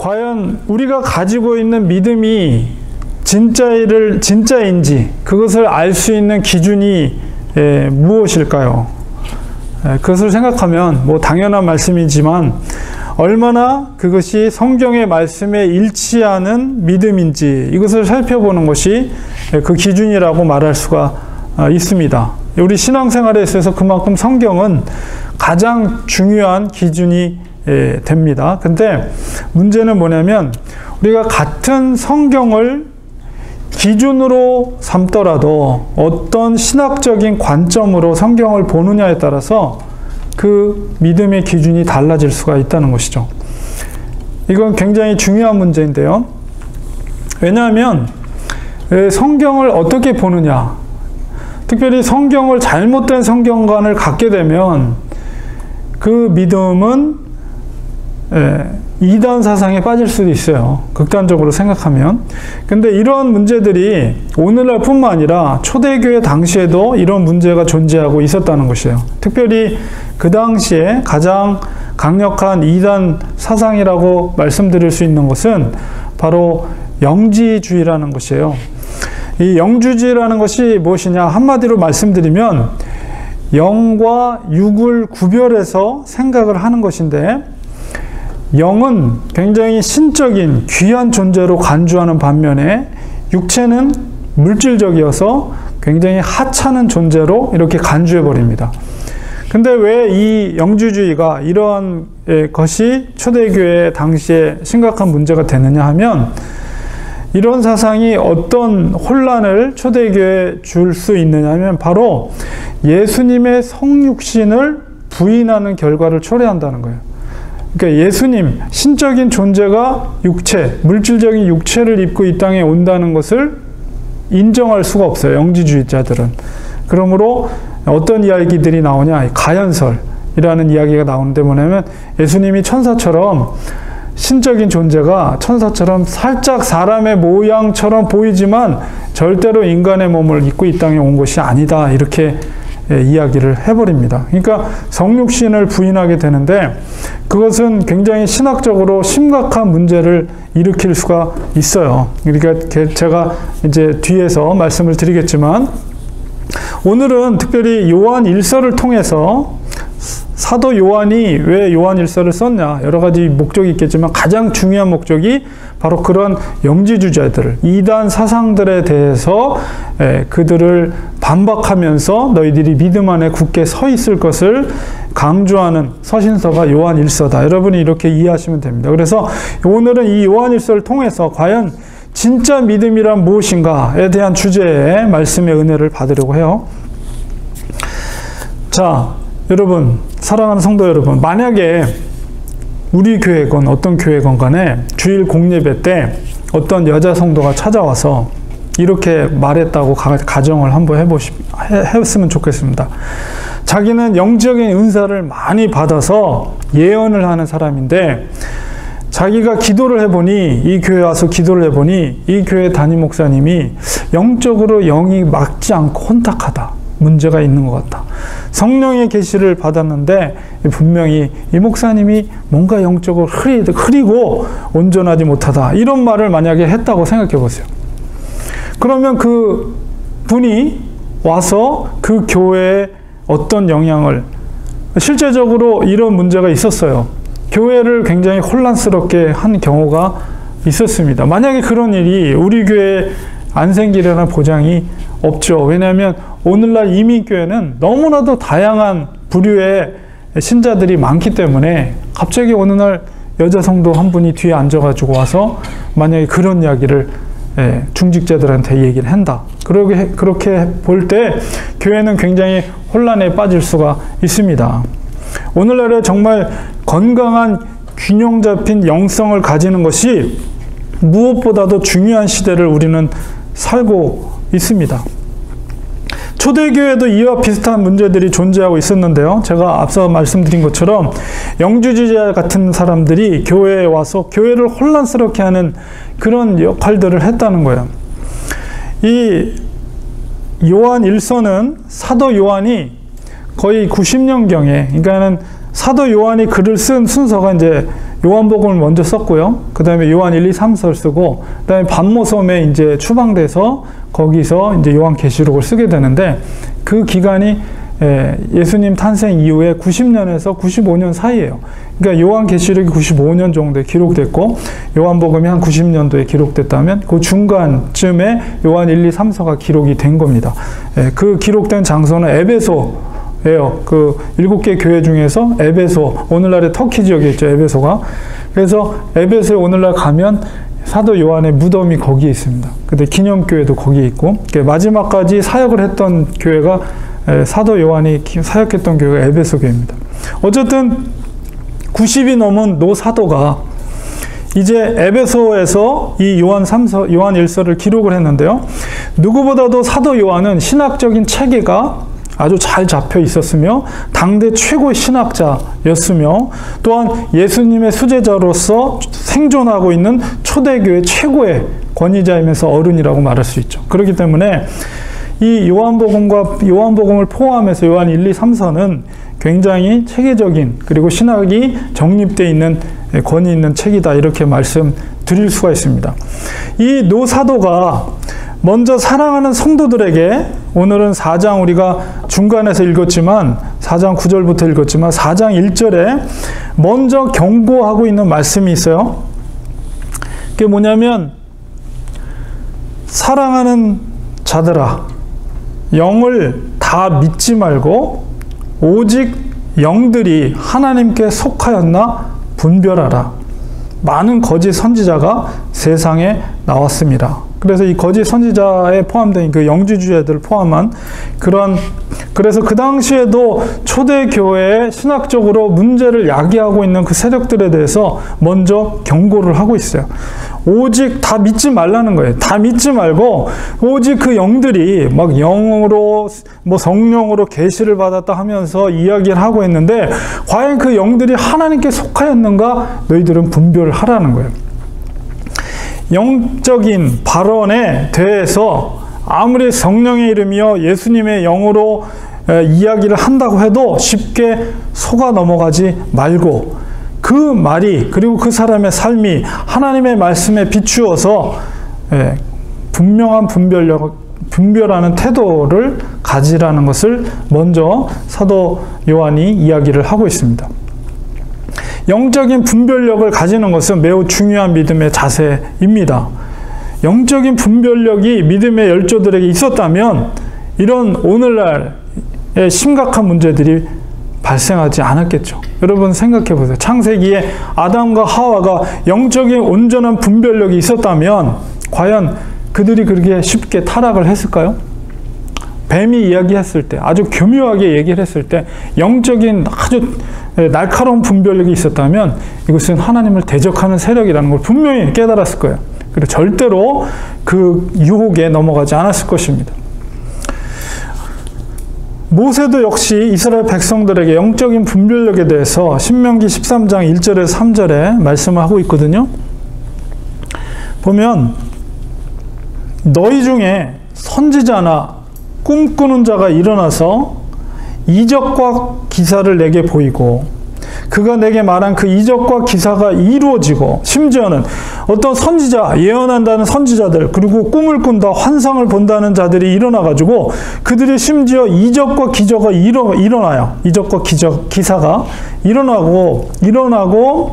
과연 우리가 가지고 있는 믿음이 진짜인지 그것을 알 수 있는 기준이 무엇일까요? 그것을 생각하면 뭐 당연한 말씀이지만 얼마나 그것이 성경의 말씀에 일치하는 믿음인지 이것을 살펴보는 것이 그 기준이라고 말할 수가 있습니다. 우리 신앙생활에 있어서 그만큼 성경은 가장 중요한 기준이 됩니다. 근데 문제는 뭐냐면 우리가 같은 성경을 기준으로 삼더라도 어떤 신학적인 관점으로 성경을 보느냐에 따라서 그 믿음의 기준이 달라질 수가 있다는 것이죠. 이건 굉장히 중요한 문제인데요. 왜냐하면 성경을 어떻게 보느냐, 특별히 성경을 잘못된 성경관을 갖게 되면 그 믿음은 이단 사상에 빠질 수도 있어요. 극단적으로 생각하면. 근데 이런 문제들이 오늘날 뿐만 아니라 초대교회 당시에도 이런 문제가 존재하고 있었다는 것이에요. 특별히 그 당시에 가장 강력한 이단 사상이라고 말씀드릴 수 있는 것은 바로 영지주의라는 것이에요. 이 영주주의라는 것이 무엇이냐, 한마디로 말씀드리면 영과 육을 구별해서 생각을 하는 것인데, 영은 굉장히 신적인 귀한 존재로 간주하는 반면에 육체는 물질적이어서 굉장히 하찮은 존재로 이렇게 간주해 버립니다. 근데 왜 이 영주주의가 이러한 것이 초대교회 당시에 심각한 문제가 되느냐 하면, 이런 사상이 어떤 혼란을 초대교회에 줄 수 있느냐 하면 바로 예수님의 성육신을 부인하는 결과를 초래한다는 거예요. 그러니까 예수님, 신적인 존재가 육체, 물질적인 육체를 입고 이 땅에 온다는 것을 인정할 수가 없어요, 영지주의자들은. 그러므로 어떤 이야기들이 나오냐, 가연설이라는 이야기가 나오는데 뭐냐면 예수님이 천사처럼, 신적인 존재가 천사처럼 살짝 사람의 모양처럼 보이지만 절대로 인간의 몸을 입고 이 땅에 온 것이 아니다, 이렇게 이야기를 해버립니다. 그러니까 성육신을 부인하게 되는데 그것은 굉장히 신학적으로 심각한 문제를 일으킬 수가 있어요. 그러니까 제가 이제 뒤에서 말씀을 드리겠지만, 오늘은 특별히 요한 1서를 통해서 사도 요한이 왜 요한 1서를 썼냐, 여러 가지 목적이 있겠지만 가장 중요한 목적이 바로 그런 영지주의자들, 이단 사상들에 대해서 그들을 반박하면서 너희들이 믿음 안에 굳게 서 있을 것을 강조하는 서신서가 요한 1서다. 여러분이 이렇게 이해하시면 됩니다. 그래서 오늘은 이 요한 1서를 통해서 과연 진짜 믿음이란 무엇인가에 대한 주제의 말씀의 은혜를 받으려고 해요. 자, 여러분, 사랑하는 성도 여러분, 만약에 우리 교회건 어떤 교회건 간에 주일 공예배 때 어떤 여자 성도가 찾아와서 이렇게 말했다고 가정을 한번 했으면 좋겠습니다. 자기는 영적인 은사를 많이 받아서 예언을 하는 사람인데, 자기가 기도를 해보니, 이 교회 와서 기도를 해보니 이 교회 담임 목사님이 영적으로 영이 막지 않고 혼탁하다, 문제가 있는 것 같다. 성령의 계시를 받았는데 분명히 이 목사님이 뭔가 영적으로 흐리고 온전하지 못하다, 이런 말을 만약에 했다고 생각해 보세요. 그러면 그 분이 와서 그 교회에 어떤 영향을, 실제적으로 이런 문제가 있었어요. 교회를 굉장히 혼란스럽게 한 경우가 있었습니다. 만약에 그런 일이 우리 교회에 안 생기려는 보장이 없죠. 왜냐하면 오늘날 이민교회는 너무나도 다양한 부류의 신자들이 많기 때문에 갑자기 어느 날 여자 성도 한 분이 뒤에 앉아가지고 와서 만약에 그런 이야기를 중직자들한테 얘기를 한다. 그렇게 볼 때 교회는 굉장히 혼란에 빠질 수가 있습니다. 오늘날에 정말 건강한 균형 잡힌 영성을 가지는 것이 무엇보다도 중요한 시대를 우리는 살고 있습니다. 초대교회도 이와 비슷한 문제들이 존재하고 있었는데요. 제가 앞서 말씀드린 것처럼 영주주의자 같은 사람들이 교회에 와서 교회를 혼란스럽게 하는 그런 역할들을 했다는 거예요. 이 요한 1서는 사도 요한이 거의 90년경에, 그러니까는 사도 요한이 글을 쓴 순서가 이제 요한복음을 먼저 썼고요. 그 다음에 요한 1, 2, 3서를 쓰고, 그 다음에 반모섬에 이제 추방돼서 거기서 이제 요한계시록을 쓰게 되는데, 그 기간이 예수님 탄생 이후에 90년에서 95년 사이예요. 그러니까 요한계시록이 95년 정도에 기록됐고, 요한복음이 한 90년도에 기록됐다면, 그 중간쯤에 요한 1, 2, 3서가 기록이 된 겁니다. 그 기록된 장소는 에베소, 예요. 그 7개 교회 중에서 에베소, 오늘날의 터키 지역에 있죠, 에베소가. 그래서 에베소에 오늘날 가면 사도 요한의 무덤이 거기에 있습니다. 근데 기념교회도 거기에 있고, 마지막까지 사역을 했던 교회가 사도 요한이 사역했던 교회가 에베소 교회입니다. 어쨌든 90이 넘은 노 사도가 이제 에베소에서 이 요한 1서를 기록을 했는데요. 누구보다도 사도 요한은 신학적인 체계가 아주 잘 잡혀 있었으며 당대 최고의 신학자였으며 또한 예수님의 수제자로서 생존하고 있는 초대교회 최고의 권위자이면서 어른이라고 말할 수 있죠. 그렇기 때문에 이 요한복음을 포함해서 요한 1, 2, 3서는 굉장히 체계적인 그리고 신학이 정립되어 있는 권위 있는 책이다 이렇게 말씀드릴 수가 있습니다. 이 노사도가 먼저 사랑하는 성도들에게 오늘은 4장 우리가 중간에서 읽었지만 4장 9절부터 읽었지만 4장 1절에 먼저 경고하고 있는 말씀이 있어요. 그게 뭐냐면 사랑하는 자들아 영을 다 믿지 말고 오직 영들이 하나님께 속하였나 분별하라. 많은 거짓 선지자가 세상에 나왔습니다. 그래서 이 거짓 선지자에 포함된 그 영주주의자들을 포함한 그래서 그 당시에도 초대교회에 신학적으로 문제를 야기하고 있는 그 세력들에 대해서 먼저 경고를 하고 있어요. 오직 다 믿지 말라는 거예요. 다 믿지 말고 오직 그 영들이 막 영으로 뭐 성령으로 계시를 받았다 하면서 이야기를 하고 있는데 과연 그 영들이 하나님께 속하였는가 너희들은 분별을 하라는 거예요. 영적인 발언에 대해서 아무리 성령의 이름이여 예수님의 영으로 이야기를 한다고 해도 쉽게 속아 넘어가지 말고 그 말이 그리고 그 사람의 삶이 하나님의 말씀에 비추어서 분명한 분별하는 태도를 가지라는 것을 먼저 사도 요한이 이야기를 하고 있습니다. 영적인 분별력을 가지는 것은 매우 중요한 믿음의 자세입니다. 영적인 분별력이 믿음의 열조들에게 있었다면 이런 오늘날의 심각한 문제들이 발생하지 않았겠죠. 여러분 생각해 보세요. 창세기에 아담과 하와가 영적인 온전한 분별력이 있었다면 과연 그들이 그렇게 쉽게 타락을 했을까요? 뱀이 이야기했을 때, 아주 교묘하게 얘기를 했을 때 영적인 아주 날카로운 분별력이 있었다면 이것은 하나님을 대적하는 세력이라는 걸 분명히 깨달았을 거예요. 그리고 절대로 그 유혹에 넘어가지 않았을 것입니다. 모세도 역시 이스라엘 백성들에게 영적인 분별력에 대해서 신명기 13장 1절에서 3절에 말씀을 하고 있거든요. 보면 너희 중에 선지자나 꿈꾸는 자가 일어나서 이적과 기사를 내게 보이고 그가 내게 말한 그 이적과 기사가 이루어지고 심지어는 어떤 선지자, 예언한다는 선지자들 그리고 꿈을 꾼다, 환상을 본다는 자들이 일어나가지고 그들이 심지어 이적과 기저가 일어나요. 이적과 기사가 일어나고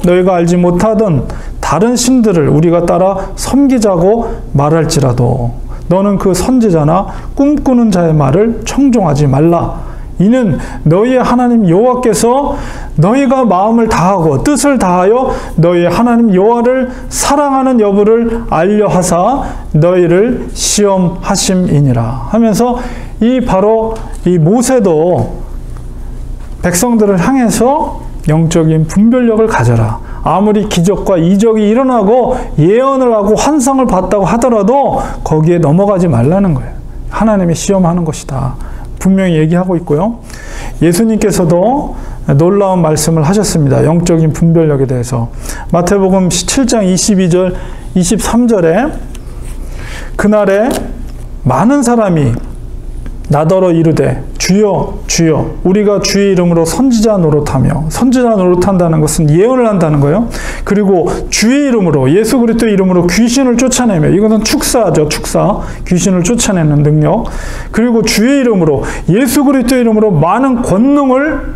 너희가 알지 못하던 다른 신들을 우리가 따라 섬기자고 말할지라도 너는 그 선지자나 꿈꾸는 자의 말을 청종하지 말라. 이는 너희의 하나님 여호와께서 너희가 마음을 다하고 뜻을 다하여 너희의 하나님 여호와를 사랑하는 여부를 알려하사 너희를 시험하심이니라 하면서 바로 이 모세도 백성들을 향해서 영적인 분별력을 가져라. 아무리 기적과 이적이 일어나고 예언을 하고 환상을 봤다고 하더라도 거기에 넘어가지 말라는 거예요. 하나님이 시험하는 것이다. 분명히 얘기하고 있고요. 예수님께서도 놀라운 말씀을 하셨습니다. 영적인 분별력에 대해서. 마태복음 7장 22절, 23절에 그날에 많은 사람이 나더러 이르되 주여 주여 우리가 주의 이름으로 선지자 노릇하며, 선지자 노릇한다는 것은 예언을 한다는 거예요. 그리고 주의 이름으로, 예수 그리스도의 이름으로 귀신을 쫓아내며, 이거는 축사죠. 축사, 귀신을 쫓아내는 능력. 그리고 주의 이름으로, 예수 그리스도의 이름으로 많은 권능을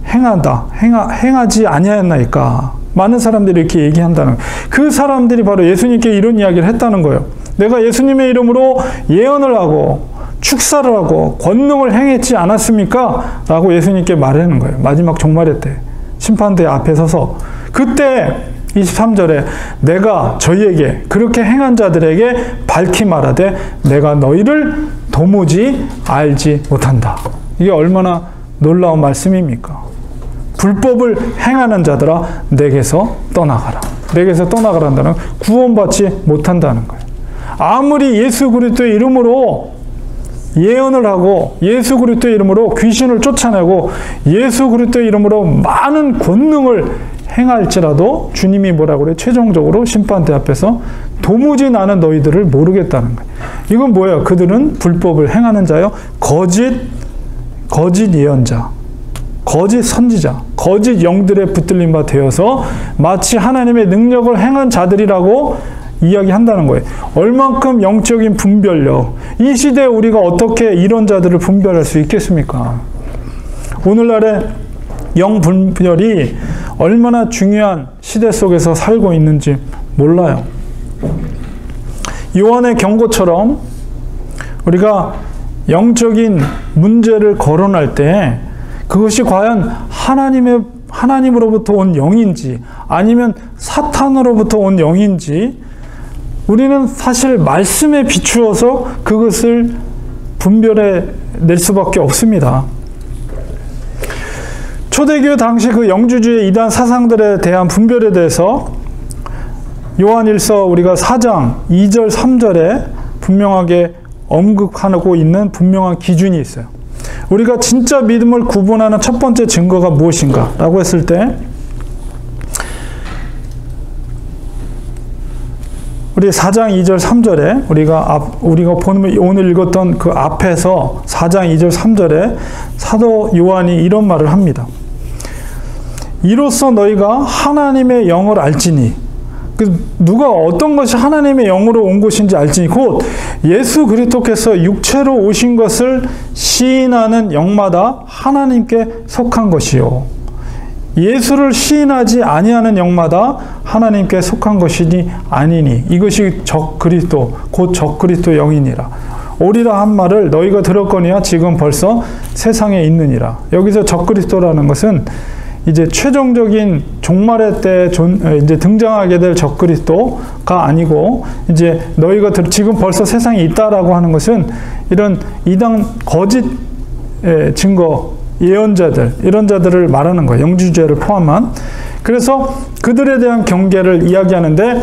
행하지 아니하였나이까. 많은 사람들이 이렇게 얘기한다는 거예요. 그 사람들이 바로 예수님께 이런 이야기를 했다는 거예요. 내가 예수님의 이름으로 예언을 하고 축사를 하고 권능을 행했지 않았습니까? 라고 예수님께 말하는 거예요. 마지막 종말의 때 심판대 앞에 서서, 그때 23절에 내가 저희에게 그렇게 행한 자들에게 밝히 말하되 내가 너희를 도무지 알지 못한다. 이게 얼마나 놀라운 말씀입니까? 불법을 행하는 자들아 내게서 떠나가라. 내게서 떠나가란다는 구원받지 못한다는 거예요. 아무리 예수 그리스도의 이름으로 예언을 하고 예수 그리스도의 이름으로 귀신을 쫓아내고 예수 그리스도의 이름으로 많은 권능을 행할지라도 주님이 뭐라고 그래요? 최종적으로 심판대 앞에서 도무지 나는 너희들을 모르겠다는 거예요. 이건 뭐예요? 그들은 불법을 행하는 자요, 거짓 예언자, 거짓 선지자, 거짓 영들의 붙들림 바 되어서 마치 하나님의 능력을 행한 자들이라고 이야기한다는 거예요. 얼만큼 영적인 분별력, 이 시대에 우리가 어떻게 이런 자들을 분별할 수 있겠습니까? 오늘날의 영 분별이 얼마나 중요한 시대 속에서 살고 있는지 몰라요. 요한의 경고처럼 우리가 영적인 문제를 거론할 때 그것이 과연 하나님으로부터 온 영인지 아니면 사탄으로부터 온 영인지 우리는 사실 말씀에 비추어서 그것을 분별해 낼 수밖에 없습니다. 초대교회 당시 그 영주주의 이단 사상들에 대한 분별에 대해서 요한일서 우리가 4장 2절 3절에 분명하게 언급하고 있는 분명한 기준이 있어요. 우리가 진짜 믿음을 구분하는 첫 번째 증거가 무엇인가? 라고 했을 때 우리 4장 2절 3절에 우리가 오늘 읽었던 그 앞에서 4장 2절 3절에 사도 요한이 이런 말을 합니다. 이로써 너희가 하나님의 영을 알지니, 누가 어떤 것이 하나님의 영으로 온 것인지 알지니 곧 예수 그리스도께서 육체로 오신 것을 시인하는 영마다 하나님께 속한 것이요, 예수를 시인하지 아니하는 영마다 하나님께 속한 것이니 아니니 이것이 적그리스도 곧 적그리스도 영이니라. 오리라 한 말을 너희가 들었거니와 지금 벌써 세상에 있느니라. 여기서 적그리스도라는 것은 이제 최종적인 종말의 때 이제 등장하게 될 적그리스도가 아니고, 이제 너희가 지금 벌써 세상에 있다라고 하는 것은 이런 이단 거짓 증거 예언자들, 이런 자들을 말하는 거예요. 영주주의를 포함한. 그래서 그들에 대한 경계를 이야기하는데,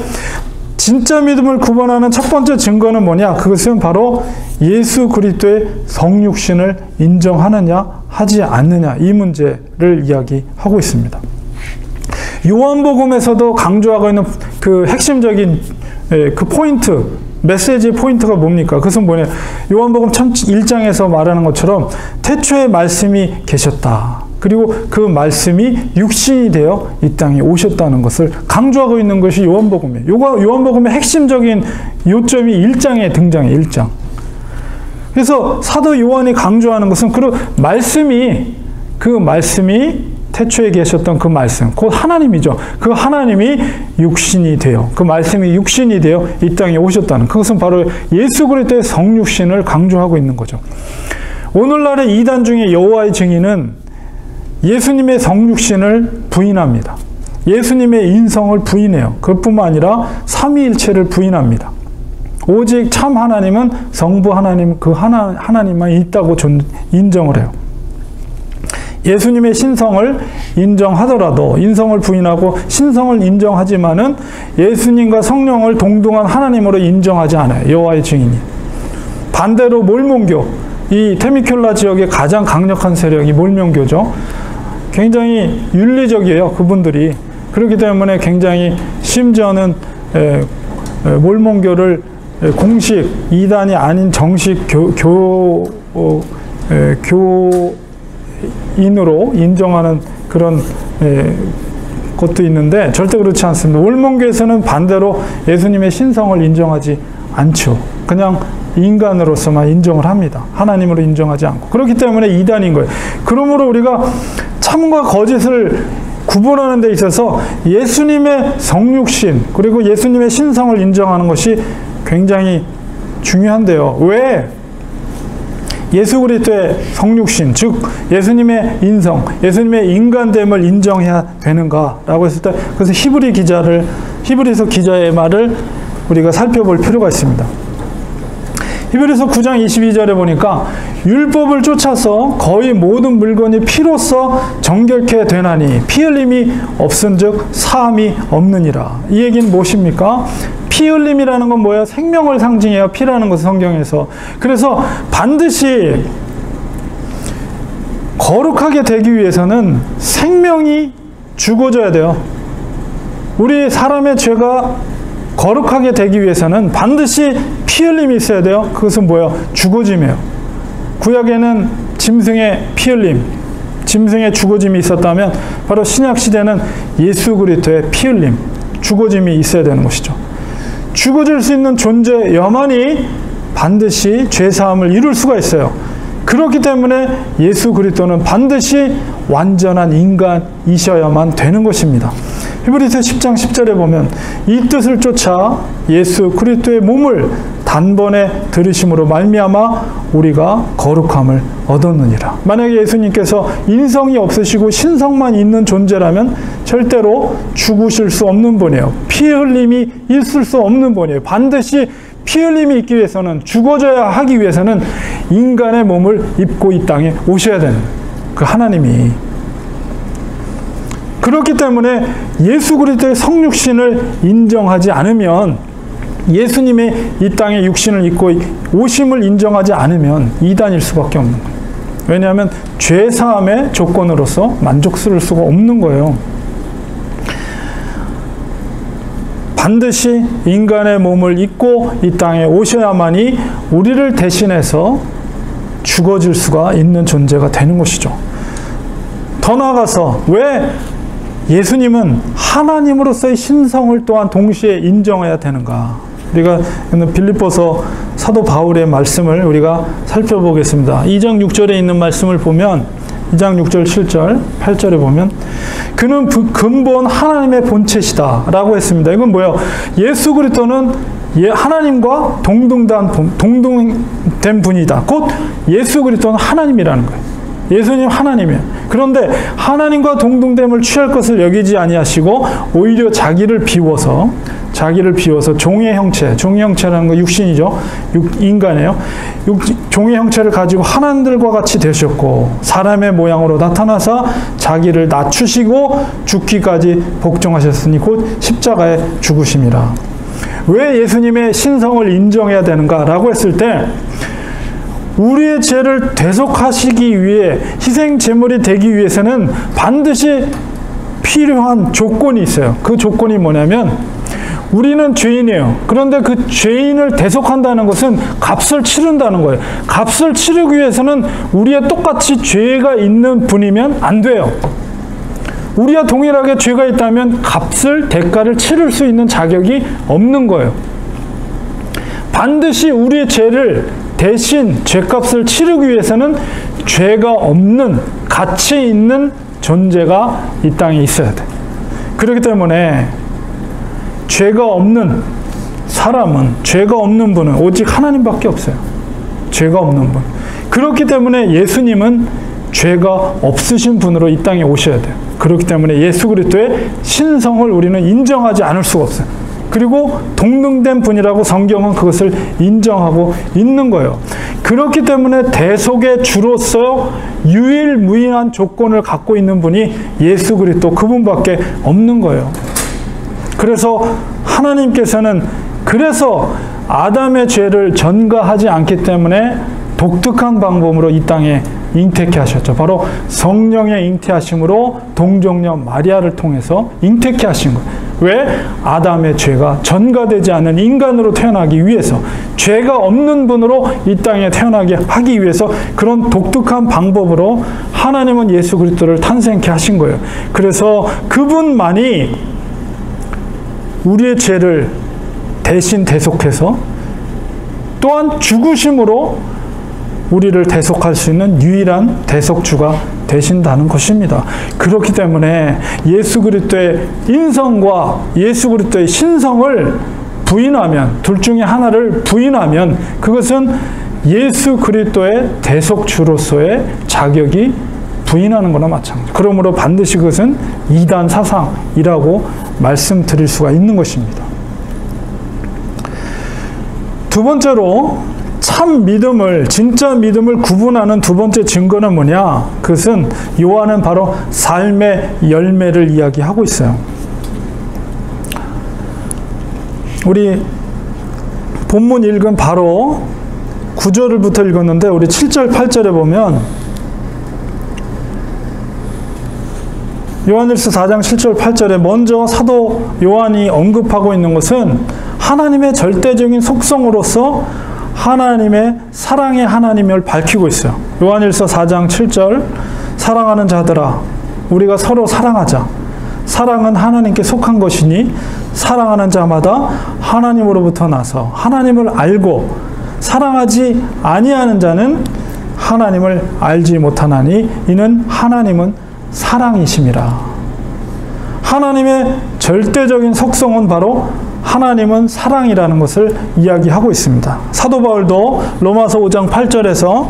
진짜 믿음을 구분하는 첫 번째 증거는 뭐냐? 그것은 바로 예수 그리스도의 성육신을 인정하느냐 하지 않느냐, 이 문제를 이야기하고 있습니다. 요한복음에서도 강조하고 있는 그 핵심적인 그 포인트, 메시지의 포인트가 뭡니까? 그것은 뭐냐? 요한복음 1장에서 말하는 것처럼 태초에 말씀이 계셨다. 그리고 그 말씀이 육신이 되어 이 땅에 오셨다는 것을 강조하고 있는 것이 요한복음이에요. 요한복음의 핵심적인 요점이 1장에 등장해요. 1장. 그래서 사도 요한이 강조하는 것은 그 말씀이 태초에 계셨던 그 말씀, 곧 하나님이죠. 그 하나님이 육신이 되어, 그 말씀이 육신이 되어 이 땅에 오셨다는, 그것은 바로 예수 그리스도의 성육신을 강조하고 있는 거죠. 오늘날의 이단 중에 여호와의 증인은 예수님의 성육신을 부인합니다. 예수님의 인성을 부인해요. 그것뿐만 아니라 삼위일체를 부인합니다. 오직 참 하나님은 성부 하나님, 그 하나님만 있다고 인정을 해요. 예수님의 신성을 인정하더라도, 인성을 부인하고 신성을 인정하지만은 예수님과 성령을 동등한 하나님으로 인정하지 않아요. 여호와의 증인이. 반대로 몰몬교, 이 테미큘라 지역의 가장 강력한 세력이 몰몬교죠. 굉장히 윤리적이에요, 그분들이. 그렇기 때문에 굉장히 심지어는 몰몬교를 공식 이단이 아닌 정식 교인으로 인정하는 그런 것도 있는데 절대 그렇지 않습니다. 올몬교에서는 반대로 예수님의 신성을 인정하지 않죠. 그냥 인간으로서만 인정을 합니다. 하나님으로 인정하지 않고. 그렇기 때문에 이단인 거예요. 그러므로 우리가 참과 거짓을 구분하는 데 있어서 예수님의 성육신 그리고 예수님의 신성을 인정하는 것이 굉장히 중요한데요. 왜 예수 그리스도의 성육신, 즉 예수님의 인성, 예수님의 인간됨을 인정해야 되는가라고 했을 때 그래서 히브리서 기자의 말을 우리가 살펴볼 필요가 있습니다. 히브리서 9장 22절에 보니까 율법을 쫓아서 거의 모든 물건이 피로써 정결케 되나니 피 흘림이 없은즉 사함이 없느니라. 이 얘기는 무엇입니까? 피 흘림이라는 건 뭐예요? 생명을 상징해요. 피라는 것은 성경에서. 그래서 반드시 거룩하게 되기 위해서는 생명이 죽어져야 돼요. 우리 사람의 죄가 거룩하게 되기 위해서는 반드시 피 흘림이 있어야 돼요. 그것은 뭐예요? 죽어짐이에요. 구약에는 짐승의 피 흘림, 짐승의 죽어짐이 있었다면 바로 신약 시대는 예수 그리스도의 피 흘림, 죽어짐이 있어야 되는 것이죠. 죽어질 수 있는 존재여만이 반드시 죄사함을 이룰 수가 있어요. 그렇기 때문에 예수 그리스도는 반드시 완전한 인간이셔야만 되는 것입니다. 히브리서 10장 10절에 보면 이 뜻을 쫓아 예수 그리스도의 몸을 단번에 들으심으로 말미암아 우리가 거룩함을 얻었느니라. 만약에 예수님께서 인성이 없으시고 신성만 있는 존재라면 절대로 죽으실 수 없는 분이에요. 피 흘림이 있을 수 없는 분이에요. 반드시 피 흘림이 있기 위해서는, 죽어져야 하기 위해서는 인간의 몸을 입고 이 땅에 오셔야 되는 그 하나님이. 그렇기 때문에 예수 그리스도의 성육신을 인정하지 않으면, 예수님의 이 땅에 육신을 입고 오심을 인정하지 않으면 이단일 수밖에 없는 거예요. 왜냐하면 죄사함의 조건으로서 만족스러울 수가 없는 거예요. 반드시 인간의 몸을 입고 이 땅에 오셔야만이 우리를 대신해서 죽어질 수가 있는 존재가 되는 것이죠. 더 나아가서 왜 예수님은 하나님으로서의 신성을 또한 동시에 인정해야 되는가? 우리가 빌립보서 사도 바울의 말씀을 우리가 살펴보겠습니다. 2장 6절에 있는 말씀을 보면, 2장 6절, 7절, 8절에 보면 그는 근본 하나님의 본체시다 라고 했습니다. 이건 뭐예요? 예수 그리스도는 하나님과 동등된 분이다. 곧 예수 그리스도는 하나님이라는 거예요. 예수님 하나님이에요. 그런데 하나님과 동등됨을 취할 것을 여기지 아니하시고 오히려 자기를 비워서 종의 형체라는 거 육신이죠. 인간이에요. 종의 형체를 가지고 하나님들과 같이 되셨고 사람의 모양으로 나타나사 자기를 낮추시고 죽기까지 복종하셨으니 곧 십자가에 죽으심이라. 왜 예수님의 신성을 인정해야 되는가라고 했을 때, 우리의 죄를 대속하시기 위해 희생 제물이 되기 위해서는 반드시 필요한 조건이 있어요. 그 조건이 뭐냐면, 우리는 죄인이에요. 그런데 그 죄인을 대속한다는 것은 값을 치른다는 거예요. 값을 치르기 위해서는 우리와 똑같이 죄가 있는 분이면 안 돼요. 우리와 동일하게 죄가 있다면 대가를 치를 수 있는 자격이 없는 거예요. 반드시 우리의 죄를 대신 죄값을 치르기 위해서는 죄가 없는, 가치 있는 존재가 이 땅에 있어야 돼. 그렇기 때문에 죄가 없는 사람은, 죄가 없는 분은 오직 하나님밖에 없어요. 죄가 없는 분. 그렇기 때문에 예수님은 죄가 없으신 분으로 이 땅에 오셔야 돼요. 그렇기 때문에 예수 그리스도의 신성을 우리는 인정하지 않을 수가 없어요. 그리고 동등된 분이라고 성경은 그것을 인정하고 있는 거예요. 그렇기 때문에 대속의 주로서 유일무이한 조건을 갖고 있는 분이 예수 그리스도, 그분밖에 없는 거예요. 그래서 하나님께서는 아담의 죄를 전가하지 않기 때문에 독특한 방법으로 이 땅에 잉태케 하셨죠. 바로 성령의 잉태하심으로 동정녀 마리아를 통해서 잉태케 하신 거예요. 왜? 아담의 죄가 전가되지 않은 인간으로 태어나기 위해서, 죄가 없는 분으로 이 땅에 태어나게 하기 위해서 그런 독특한 방법으로 하나님은 예수 그리스도를 탄생케 하신 거예요. 그래서 그분만이 우리의 죄를 대신 대속해서 또한 죽으심으로 우리를 대속할 수 있는 유일한 대속주가 되신다는 것입니다. 그렇기 때문에 예수 그리스도의 인성과 예수 그리스도의 신성을 부인하면, 둘 중에 하나를 부인하면 그것은 예수 그리스도의 대속주로서의 자격이 부인하는 거나 마찬가지입니다. 그러므로 반드시 그것은 이단 사상이라고 말씀드릴 수가 있는 것입니다. 두 번째로 참 믿음을, 진짜 믿음을 구분하는 두 번째 증거는 뭐냐? 그것은 요한은 바로 삶의 열매를 이야기하고 있어요. 우리 본문 읽은 바로 9절부터 읽었는데 우리 7절, 8절에 보면 요한일서 4장 7절, 8절에 먼저 사도 요한이 언급하고 있는 것은 하나님의 절대적인 속성으로서 하나님의 사랑의 하나님을 밝히고 있어요. 요한일서 4장 7절, 사랑하는 자들아 우리가 서로 사랑하자. 사랑은 하나님께 속한 것이니 사랑하는 자마다 하나님으로부터 나서 하나님을 알고 사랑하지 아니하는 자는 하나님을 알지 못하나니 이는 하나님은 사랑이심이라. 하나님의 절대적인 속성은 바로 하나님은 사랑이라는 것을 이야기하고 있습니다. 사도 바울도 로마서 5장 8절에서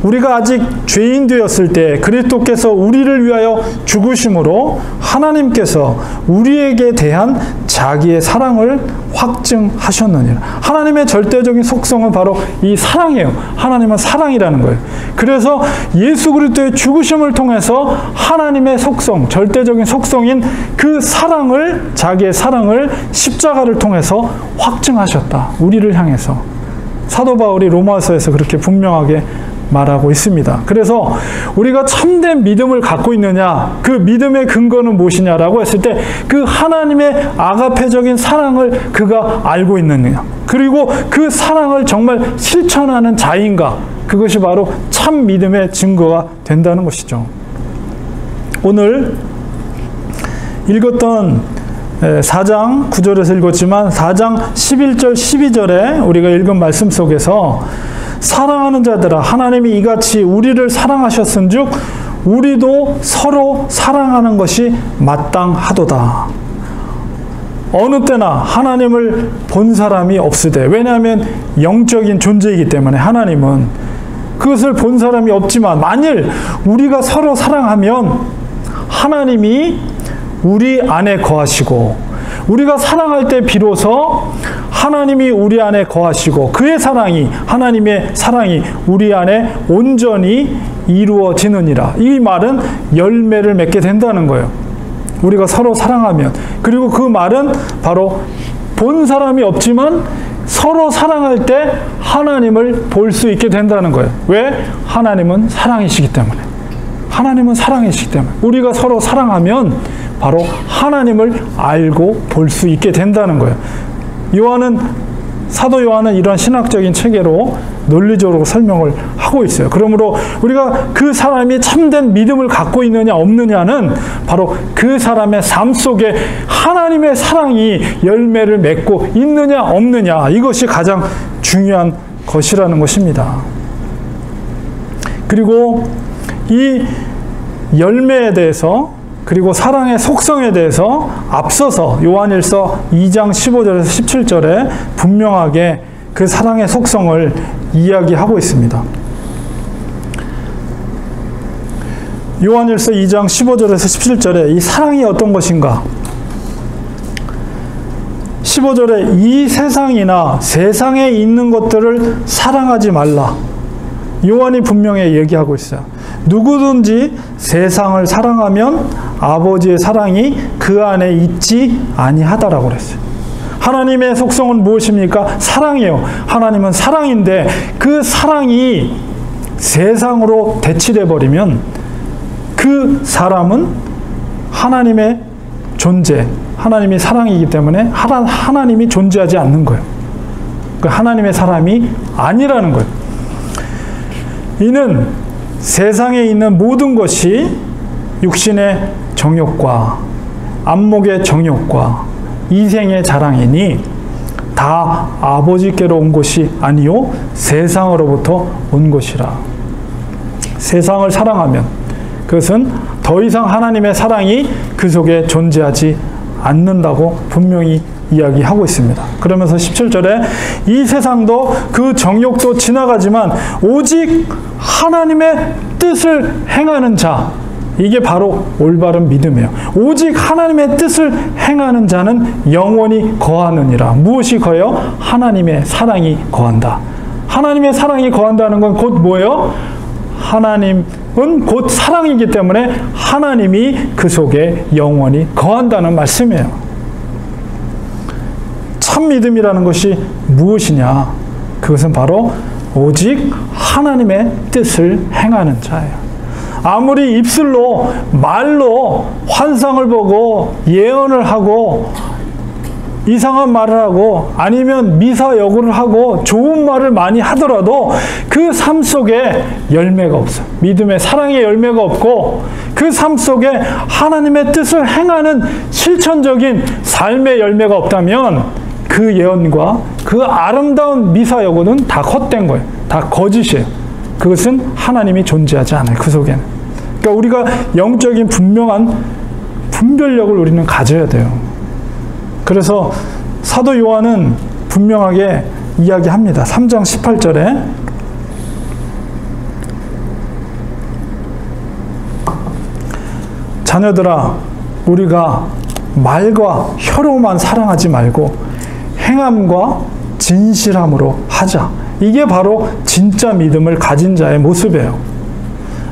우리가 아직 죄인 되었을 때 그리스도께서 우리를 위하여 죽으심으로 하나님께서 우리에게 대한 자기의 사랑을 확증하셨느니라. 하나님의 절대적인 속성은 바로 이 사랑이에요. 하나님은 사랑이라는 거예요. 그래서 예수 그리스도의 죽으심을 통해서 하나님의 속성, 절대적인 속성인 그 사랑을, 자기의 사랑을 십자가를 통해서 확증하셨다. 우리를 향해서. 사도 바울이 로마서에서 그렇게 분명하게 말하고 있습니다. 그래서 우리가 참된 믿음을 갖고 있느냐, 그 믿음의 근거는 무엇이냐라고 했을 때 그 하나님의 아가페적인 사랑을 그가 알고 있느냐, 그리고 그 사랑을 정말 실천하는 자인가, 그것이 바로 참 믿음의 증거가 된다는 것이죠. 오늘 읽었던 4장 9절에서 읽었지만 4장 11절 12절에 우리가 읽은 말씀 속에서 사랑하는 자들아 하나님이 이같이 우리를 사랑하셨은즉 우리도 서로 사랑하는 것이 마땅하도다. 어느 때나 하나님을 본 사람이 없으되, 왜냐하면 영적인 존재이기 때문에 하나님은 그것을 본 사람이 없지만 만일 우리가 서로 사랑하면 하나님이 우리 안에 거하시고, 우리가 사랑할 때 비로소 하나님이 우리 안에 거하시고 그의 사랑이, 하나님의 사랑이 우리 안에 온전히 이루어지느니라. 이 말은 열매를 맺게 된다는 거예요. 우리가 서로 사랑하면. 그리고 그 말은 바로 본 사람이 없지만 서로 사랑할 때 하나님을 볼 수 있게 된다는 거예요. 왜? 하나님은 사랑이시기 때문에. 하나님은 사랑이시기 때문에. 우리가 서로 사랑하면 바로 하나님을 알고 볼 수 있게 된다는 거예요. 사도 요한은 이런 신학적인 체계로 논리적으로 설명을 하고 있어요. 그러므로 우리가 그 사람이 참된 믿음을 갖고 있느냐 없느냐는 바로 그 사람의 삶 속에 하나님의 사랑이 열매를 맺고 있느냐 없느냐, 이것이 가장 중요한 것이라는 것입니다. 그리고 이 열매에 대해서, 그리고 사랑의 속성에 대해서 앞서서 요한일서 2장 15절에서 17절에 분명하게 그 사랑의 속성을 이야기하고 있습니다. 요한일서 2장 15절에서 17절에 이 사랑이 어떤 것인가? 15절에 이 세상이나 세상에 있는 것들을 사랑하지 말라. 요한이 분명히 얘기하고 있어요. 누구든지 세상을 사랑하면 아버지의 사랑이 그 안에 있지 아니하다라고 그랬어요. 하나님의 속성은 무엇입니까? 사랑이에요. 하나님은 사랑인데 그 사랑이 세상으로 대치돼 버리면 그 사람은 하나님의 존재, 하나님이 사랑이기 때문에 하나님이 존재하지 않는 거예요. 하나님의 사람이 아니라는 거예요. 이는 세상에 있는 모든 것이 육신의 정욕과 안목의 정욕과 이생의 자랑이니 다 아버지께로 온 것이 아니요 세상으로부터 온 것이라. 세상을 사랑하면 그것은 더 이상 하나님의 사랑이 그 속에 존재하지 않는다고 분명히 이야기하고 있습니다. 그러면서 17절에 이 세상도 그 정욕도 지나가지만 오직 하나님의 뜻을 행하는 자, 이게 바로 올바른 믿음이에요. 오직 하나님의 뜻을 행하는 자는 영원히 거하느니라. 무엇이 거해요? 하나님의 사랑이 거한다. 하나님의 사랑이 거한다는 건 곧 뭐예요? 하나님은 곧 사랑이기 때문에 하나님이 그 속에 영원히 거한다는 말씀이에요. 참 믿음이라는 것이 무엇이냐? 그것은 바로 오직 하나님의 뜻을 행하는 자예요. 아무리 입술로 말로 환상을 보고 예언을 하고 이상한 말을 하고 아니면 미사여구를 하고 좋은 말을 많이 하더라도 그 삶 속에 열매가 없어요. 믿음의 사랑의 열매가 없고 그 삶 속에 하나님의 뜻을 행하는 실천적인 삶의 열매가 없다면 그 예언과 그 아름다운 미사여구는 다 헛된 거예요. 다 거짓이에요. 그것은 하나님이 존재하지 않아요. 그 속에는. 그러니까 우리가 영적인 분명한 분별력을 우리는 가져야 돼요. 그래서 사도 요한은 분명하게 이야기합니다. 3장 18절에 자녀들아 우리가 말과 혀로만 사랑하지 말고 행함과 진실함으로 하자. 이게 바로 진짜 믿음을 가진 자의 모습이에요.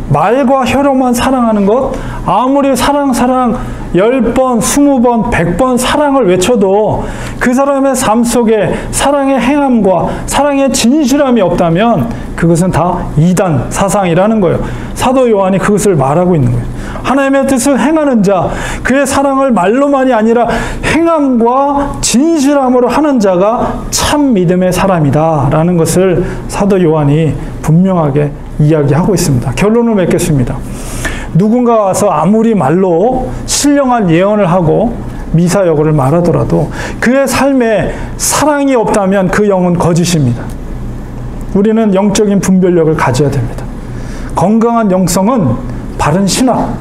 말과 혀로만 사랑하는 것, 아무리 사랑 10번, 20번, 100번 사랑을 외쳐도 그 사람의 삶 속에 사랑의 행함과 사랑의 진실함이 없다면 그것은 다 이단 사상이라는 거예요. 사도 요한이 그것을 말하고 있는 거예요. 하나님의 뜻을 행하는 자, 그의 사랑을 말로만이 아니라 행함과 진실함으로 하는 자가 참 믿음의 사람이다 라는 것을 사도 요한이 분명하게 이야기하고 있습니다. 결론을 맺겠습니다. 누군가 와서 아무리 말로 신령한 예언을 하고 미사여구를 말하더라도 그의 삶에 사랑이 없다면 그 영은 거짓입니다. 우리는 영적인 분별력을 가져야 됩니다. 건강한 영성은 바른 신학,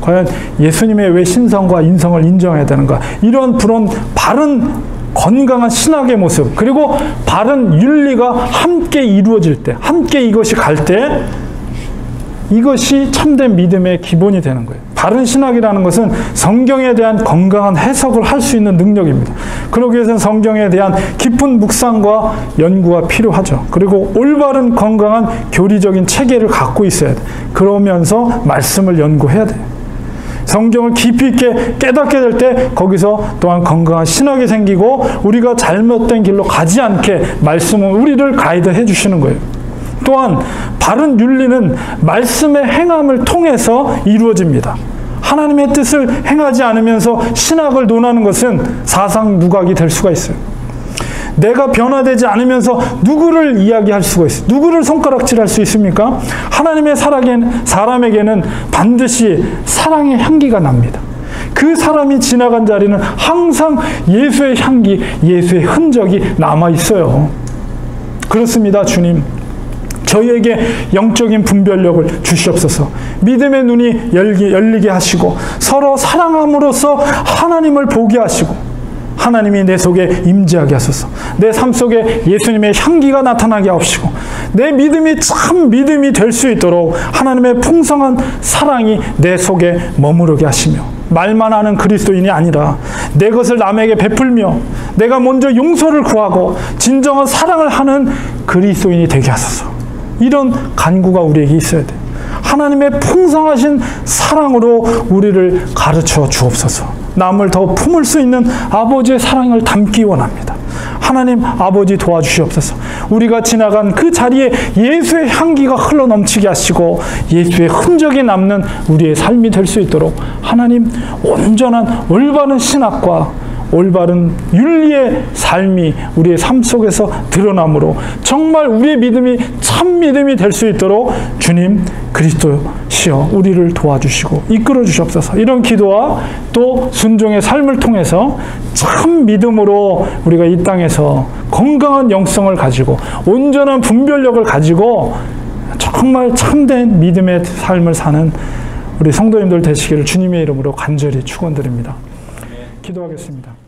과연 예수님의 왜 신성과 인성을 인정해야 되는가, 이런 바른 건강한 신학의 모습, 그리고 바른 윤리가 함께 이루어질 때, 함께 이것이 갈 때 이것이 참된 믿음의 기본이 되는 거예요. 바른 신학이라는 것은 성경에 대한 건강한 해석을 할 수 있는 능력입니다. 그러기 위해서는 성경에 대한 깊은 묵상과 연구가 필요하죠. 그리고 올바른 건강한 교리적인 체계를 갖고 있어야 돼요. 그러면서 말씀을 연구해야 돼요. 성경을 깊이 있게 깨닫게 될 때 거기서 또한 건강한 신학이 생기고 우리가 잘못된 길로 가지 않게 말씀은 우리를 가이드해 주시는 거예요. 또한 바른 윤리는 말씀의 행함을 통해서 이루어집니다. 하나님의 뜻을 행하지 않으면서 신학을 논하는 것은 사상 누각이 될 수가 있어요. 내가 변화되지 않으면서 누구를 이야기할 수가 있어요? 누구를 손가락질할 수 있습니까? 하나님의 사람에게는 반드시 사랑의 향기가 납니다. 그 사람이 지나간 자리는 항상 예수의 향기, 예수의 흔적이 남아 있어요. 그렇습니다, 주님. 저희에게 영적인 분별력을 주시옵소서. 믿음의 눈이 열리게 하시고 서로 사랑함으로써 하나님을 보게 하시고 하나님이 내 속에 임재하게 하소서. 내 삶 속에 예수님의 향기가 나타나게 하옵시고 내 믿음이 참 믿음이 될 수 있도록 하나님의 풍성한 사랑이 내 속에 머무르게 하시며 말만 하는 그리스도인이 아니라 내 것을 남에게 베풀며 내가 먼저 용서를 구하고 진정한 사랑을 하는 그리스도인이 되게 하소서. 이런 간구가 우리에게 있어야 돼요. 하나님의 풍성하신 사랑으로 우리를 가르쳐 주옵소서. 남을 더 품을 수 있는 아버지의 사랑을 담기 원합니다. 하나님 아버지 도와주시옵소서. 우리가 지나간 그 자리에 예수의 향기가 흘러넘치게 하시고 예수의 흔적이 남는 우리의 삶이 될 수 있도록 하나님 온전한 올바른 신학과 올바른 윤리의 삶이 우리의 삶 속에서 드러나므로 정말 우리의 믿음이 참 믿음이 될 수 있도록 주님 그리스도시여 우리를 도와주시고 이끌어 주시옵소서. 이런 기도와 또 순종의 삶을 통해서 참 믿음으로 우리가 이 땅에서 건강한 영성을 가지고 온전한 분별력을 가지고 정말 참된 믿음의 삶을 사는 우리 성도님들 되시기를 주님의 이름으로 간절히 축원드립니다. 기도하겠습니다.